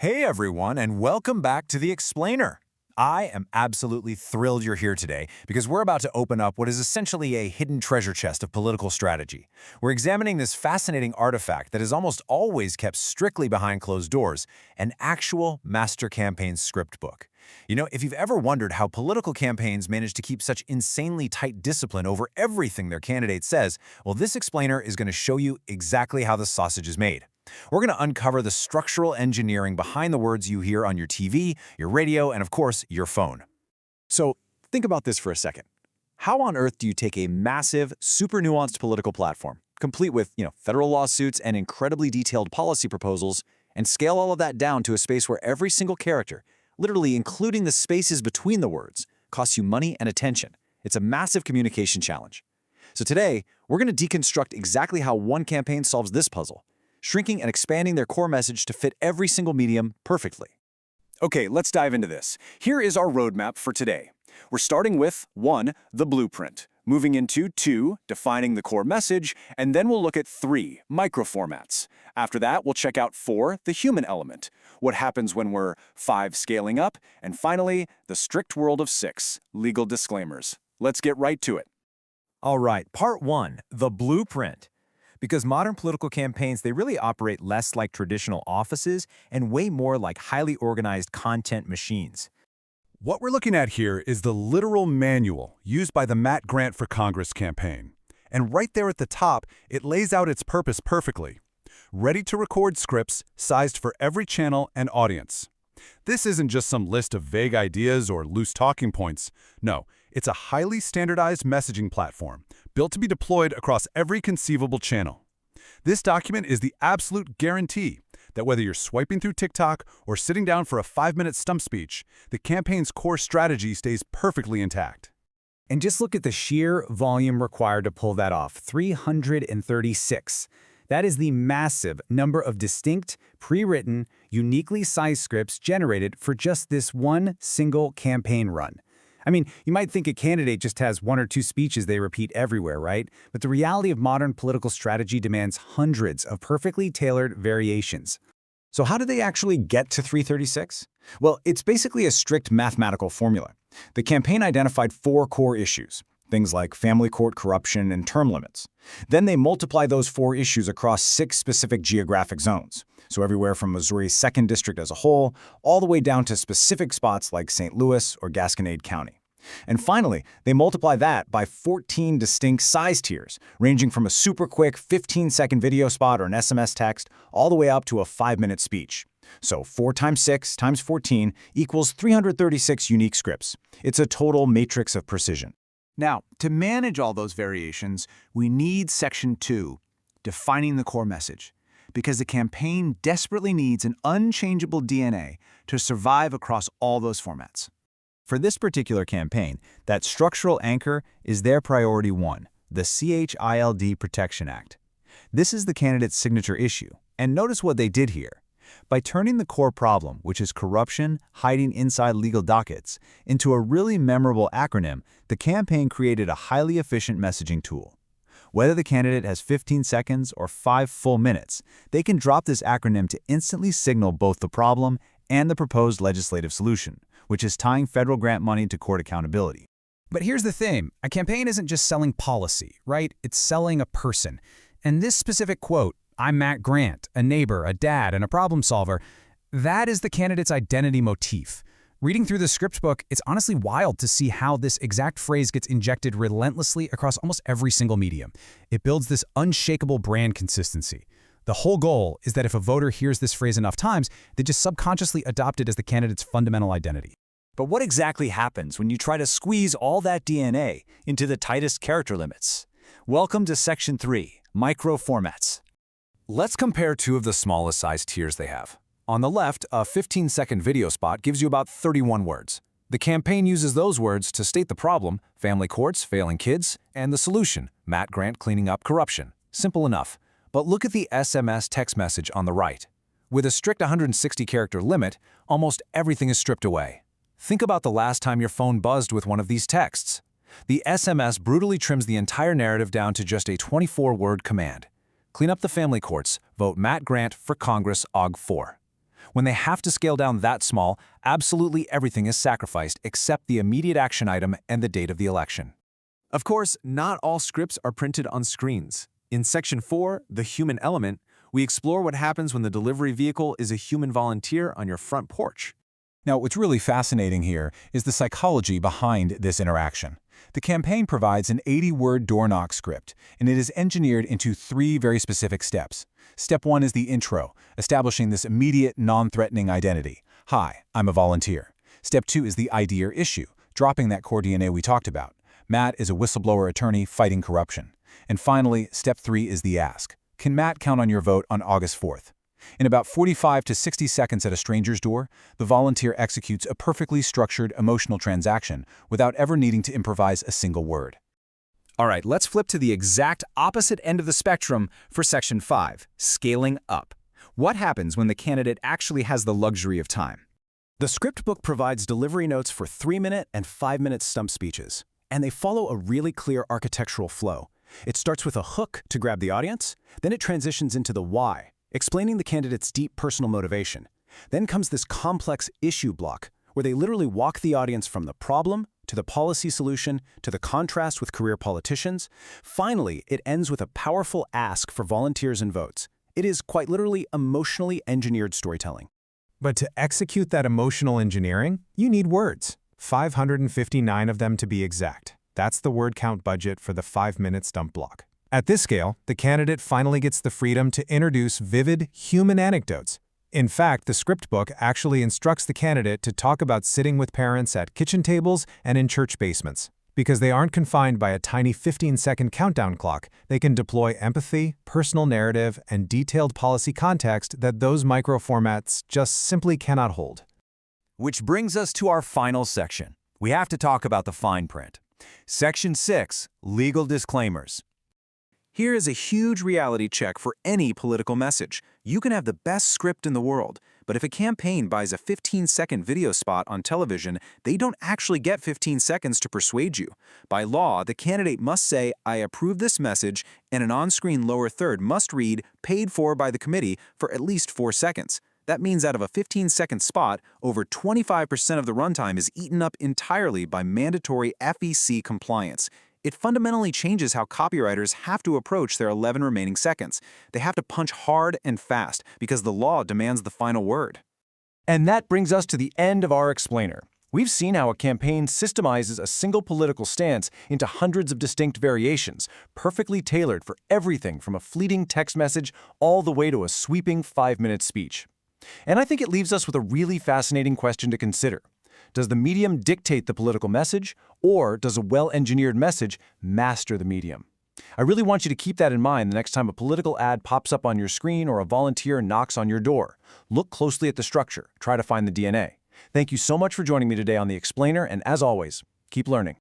Hey everyone, and welcome back to The Explainer. I am absolutely thrilled you're here today because we're about to open up what is essentially a hidden treasure chest of political strategy. We're examining this fascinating artifact that is almost always kept strictly behind closed doors, an actual master campaign script book. You know, if you've ever wondered how political campaigns manage to keep such insanely tight discipline over everything their candidate says, well, this explainer is going to show you exactly how the sausage is made. We're going to uncover the structural engineering behind the words you hear on your TV, your radio, and of course, your phone. So think about this for a second. How on earth do you take a massive, super nuanced political platform, complete with, federal lawsuits and incredibly detailed policy proposals, and scale all of that down to a space where every single character, literally including the spaces between the words, costs you money and attention? It's a massive communication challenge. So today, we're going to deconstruct exactly how one campaign solves this puzzle, shrinking and expanding their core message to fit every single medium perfectly. Okay, let's dive into this. Here is our roadmap for today. We're starting with 1, the blueprint, moving into 2, defining the core message, and then we'll look at 3, microformats. After that, we'll check out 4, the human element, what happens when we're 5, scaling up, and finally, the strict world of 6, legal disclaimers. Let's get right to it. All right, part 1, the blueprint. Because modern political campaigns, they really operate less like traditional offices and way more like highly organized content machines. What we're looking at here is the literal manual used by the Matt Grant for Congress campaign. And right there at the top, it lays out its purpose perfectly. Ready to record scripts sized for every channel and audience. This isn't just some list of vague ideas or loose talking points. No, it's a highly standardized messaging platform built to be deployed across every conceivable channel. This document is the absolute guarantee that whether you're swiping through TikTok or sitting down for a 5-minute stump speech, the campaign's core strategy stays perfectly intact. And just look at the sheer volume required to pull that off, 336. That is the massive number of distinct, pre-written, uniquely sized scripts generated for just this one single campaign run. I mean, you might think a candidate just has 1 or 2 speeches they repeat everywhere, right? But the reality of modern political strategy demands hundreds of perfectly tailored variations. So how do they actually get to 336? Well, it's basically a strict mathematical formula. The campaign identified 4 core issues, things like family court corruption and term limits. Then they multiply those 4 issues across 6 specific geographic zones. So everywhere from Missouri's 2nd District as a whole, all the way down to specific spots like St. Louis or Gasconade County. And finally, they multiply that by 14 distinct size tiers, ranging from a super quick 15-second video spot or an SMS text, all the way up to a 5-minute speech. So 4 times 6 times 14 equals 336 unique scripts. It's a total matrix of precision. Now, to manage all those variations, we need Section 2, defining the core message, because the campaign desperately needs an unchangeable DNA to survive across all those formats. For this particular campaign, that structural anchor is their priority 1, the CHILD Protection Act. This is the candidate's signature issue, and notice what they did here. By turning the core problem, which is corruption hiding inside legal dockets, into a really memorable acronym, the campaign created a highly efficient messaging tool. Whether the candidate has 15 seconds or 5 full minutes, they can drop this acronym to instantly signal both the problem and the proposed legislative solution, which is tying federal grant money to court accountability. But here's the thing, a campaign isn't just selling policy, right? It's selling a person. And this specific quote, "I'm Matt Grant, a neighbor, a dad, and a problem solver," that is the candidate's identity motif. Reading through the script book, it's honestly wild to see how this exact phrase gets injected relentlessly across almost every single medium. It builds this unshakable brand consistency. The whole goal is that if a voter hears this phrase enough times, they just subconsciously adopt it as the candidate's fundamental identity. But what exactly happens when you try to squeeze all that DNA into the tightest character limits? Welcome to Section 3, microformats. Let's compare 2 of the smallest size tiers they have. On the left, a 15-second video spot gives you about 31 words. The campaign uses those words to state the problem, family courts, failing kids, and the solution, Matt Grant cleaning up corruption. Simple enough. But look at the SMS text message on the right. With a strict 160-character limit, almost everything is stripped away. Think about the last time your phone buzzed with one of these texts. The SMS brutally trims the entire narrative down to just a 24-word command. Clean up the family courts, vote Matt Grant for Congress OG 4. When they have to scale down that small, absolutely everything is sacrificed except the immediate action item and the date of the election. Of course, not all scripts are printed on screens. In Section 4, the human element, we explore what happens when the delivery vehicle is a human volunteer on your front porch. Now, what's really fascinating here is the psychology behind this interaction. The campaign provides an 80-word door knock script, and it is engineered into 3 very specific steps. Step 1 is the intro, establishing this immediate, non-threatening identity. Hi, I'm a volunteer. Step 2 is the ID or issue, dropping that core DNA we talked about. Matt is a whistleblower attorney fighting corruption. And finally, Step 3 is the ask. Can Matt count on your vote on August 4th? In about 45 to 60 seconds at a stranger's door, the volunteer executes a perfectly structured emotional transaction without ever needing to improvise a single word. All right, let's flip to the exact opposite end of the spectrum for Section 5, scaling up. What happens when the candidate actually has the luxury of time? The script book provides delivery notes for 3-minute and 5-minute stump speeches, and they follow a really clear architectural flow. It starts with a hook to grab the audience, then it transitions into the why, explaining the candidate's deep personal motivation. Then comes this complex issue block, where they literally walk the audience from the problem to the policy solution to the contrast with career politicians. Finally, it ends with a powerful ask for volunteers and votes. It is quite literally emotionally engineered storytelling. But to execute that emotional engineering, you need words. 559 of them to be exact. That's the word count budget for the 5-minute stump block. At this scale, the candidate finally gets the freedom to introduce vivid human anecdotes. In fact, the script book actually instructs the candidate to talk about sitting with parents at kitchen tables and in church basements. Because they aren't confined by a tiny 15-second countdown clock, they can deploy empathy, personal narrative, and detailed policy context that those micro-formats just simply cannot hold. Which brings us to our final section. We have to talk about the fine print. Section 6, Legal Disclaimers. Here is a huge reality check for any political message. You can have the best script in the world, but if a campaign buys a 15-second video spot on television, they don't actually get 15 seconds to persuade you. By law, the candidate must say, "I approve this message," and an on-screen lower third must read, "paid for by the committee," for at least 4 seconds. That means out of a 15-second spot, over 25% of the runtime is eaten up entirely by mandatory FEC compliance. It fundamentally changes how copywriters have to approach their 11 remaining seconds. They have to punch hard and fast because the law demands the final word. And that brings us to the end of our explainer. We've seen how a campaign systemizes a single political stance into hundreds of distinct variations, perfectly tailored for everything from a fleeting text message all the way to a sweeping 5-minute speech. And I think it leaves us with a really fascinating question to consider. Does the medium dictate the political message, or does a well-engineered message master the medium? I really want you to keep that in mind the next time a political ad pops up on your screen or a volunteer knocks on your door. Look closely at the structure. Try to find the DNA. Thank you so much for joining me today on The Explainer, and as always, keep learning.